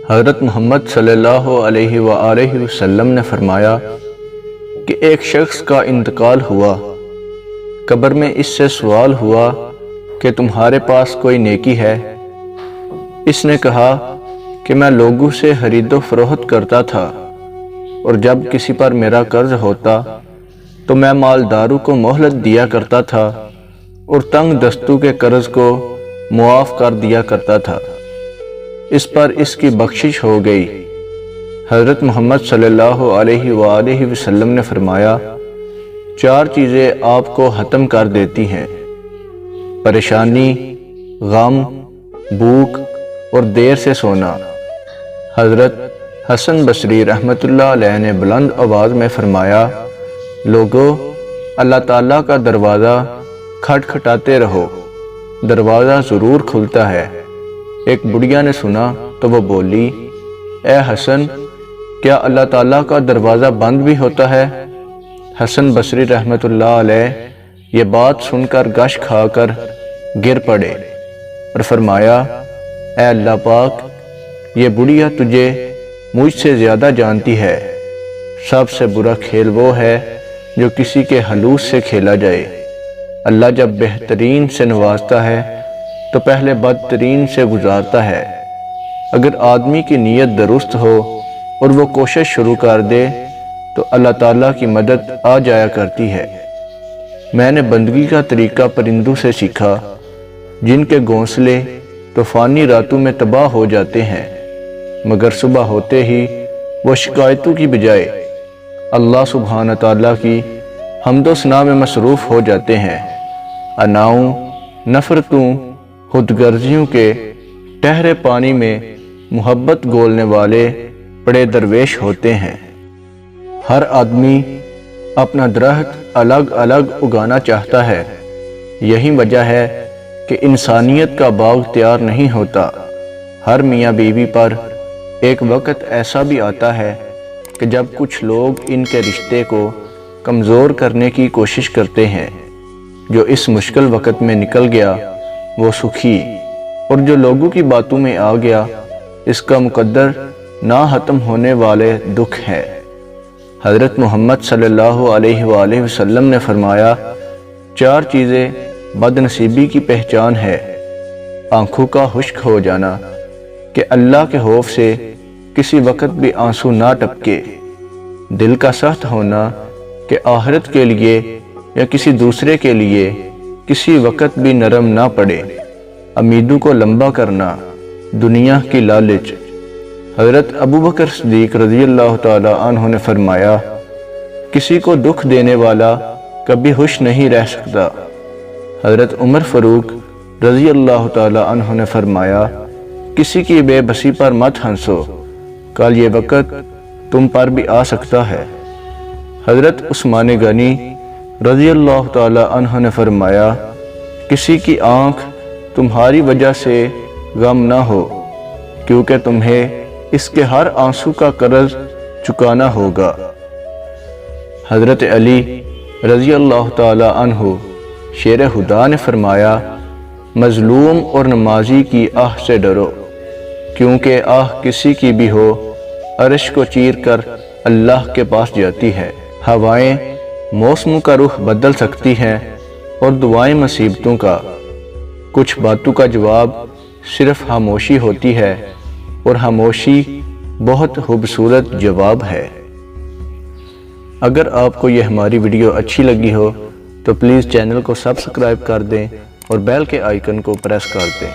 حضرت محمد صلی اللہ علیہ وآلہ وسلم نے فرمایا کہ ایک شخص کا انتقال ہوا، قبر میں اس سے سوال ہوا کہ تمہارے پاس کوئی نیکی ہے؟ اس نے کہا کہ میں لوگوں سے خرید و فروخت کرتا تھا، اور جب کسی پر میرا قرض ہوتا تو میں مالداروں کو مہلت دیا کرتا تھا اور تنگ دستوں کے قرض کو معاف کر دیا کرتا تھا۔ اس پر اس کی بخشش ہو گئی۔ حضرت محمد صلی اللہ علیہ وآلہ وسلم نے فرمایا، 4 چیزیں آپ کو ختم کر دیتی ہیں: پریشانی، غم، بھوک اور دیر سے سونا۔ حضرت حسن بصری رحمۃ اللہ علیہ نے بلند آواز میں فرمایا، لوگو، اللہ تعالیٰ کا دروازہ کھٹکھٹاتے رہو، دروازہ ضرور کھلتا ہے۔ ایک بڑھیا نے سنا تو وہ بولی، اے حسن، کیا اللہ تعالیٰ کا دروازہ بند بھی ہوتا ہے؟ حسن بصری رحمۃ اللہ علیہ یہ بات سن کر گش کھا کر گر پڑے اور فرمایا، اے اللہ پاک، یہ بڑھیا تجھے مجھ سے زیادہ جانتی ہے۔ سب سے برا کھیل وہ ہے جو کسی کے حلوس سے کھیلا جائے۔ اللہ جب بہترین سے نوازتا ہے تو پہلے بدترین سے گزارتا ہے۔ اگر آدمی کی نیت درست ہو اور وہ کوشش شروع کر دے تو اللہ تعالیٰ کی مدد آ جایا کرتی ہے۔ میں نے بندگی کا طریقہ پرندوں سے سیکھا، جن کے گھونسلے طوفانی راتوں میں تباہ ہو جاتے ہیں، مگر صبح ہوتے ہی وہ شکایتوں کی بجائے اللہ سبحانہ تعالیٰ کی حمد و ثنا میں مصروف ہو جاتے ہیں۔ اناؤں، نفرتوں، خود غرضیوں کے ٹہرے پانی میں محبت گولنے والے بڑے درویش ہوتے ہیں۔ ہر آدمی اپنا درخت الگ الگ اگانا چاہتا ہے۔ یہی وجہ ہے کہ انسانیت کا باغ تیار نہیں ہوتا۔ ہر میاں بیوی پر ایک وقت ایسا بھی آتا ہے کہ جب کچھ لوگ ان کے رشتے کو کمزور کرنے کی کوشش کرتے ہیں۔ جو اس مشکل وقت میں نکل گیا وہ سکھی، اور جو لوگوں کی باتوں میں آ گیا اس کا مقدر نہ ختم ہونے والے دکھ ہے۔ حضرت محمد صلی اللہ علیہ وآلہ وسلم نے فرمایا، 4 چیزیں بد نصیبی کی پہچان ہے: آنکھوں کا خشک ہو جانا کہ اللہ کے خوف سے کسی وقت بھی آنسو نہ ٹپکے، دل کا سخت ہونا کہ آخرت کے لیے یا کسی دوسرے کے لیے کسی وقت بھی نرم نہ پڑے، امیدوں کو لمبا کرنا، دنیا کی لالچ۔ حضرت ابوبکر صدیق رضی اللہ تعالی عنہ نے فرمایا، کسی کو دکھ دینے والا کبھی خوش نہیں رہ سکتا۔ حضرت عمر فاروق رضی اللہ تعالی عنہ نے فرمایا، کسی کی بے بسی پر مت ہنسو، کل یہ وقت تم پر بھی آ سکتا ہے۔ حضرت عثمان غنی رضی اللہ تعالی عنہ نے فرمایا، کسی کی آنکھ تمہاری وجہ سے غم نہ ہو، کیونکہ تمہیں اس کے ہر آنسو کا قرض چکانا ہوگا۔ حضرت علی رضی اللہ تعالی عنہ شیر خدا نے فرمایا، مظلوم اور نمازی کی آہ سے ڈرو، کیونکہ آہ کسی کی بھی ہو عرش کو چیر کر اللہ کے پاس جاتی ہے۔ ہوائیں موسموں کا رخ بدل سکتی ہیں اور دعائیں مصیبتوں کا۔ کچھ باتوں کا جواب صرف خاموشی ہوتی ہے، اور خاموشی بہت خوبصورت جواب ہے۔ اگر آپ کو یہ ہماری ویڈیو اچھی لگی ہو تو پلیز چینل کو سبسکرائب کر دیں اور بیل کے آئیکن کو پریس کر دیں۔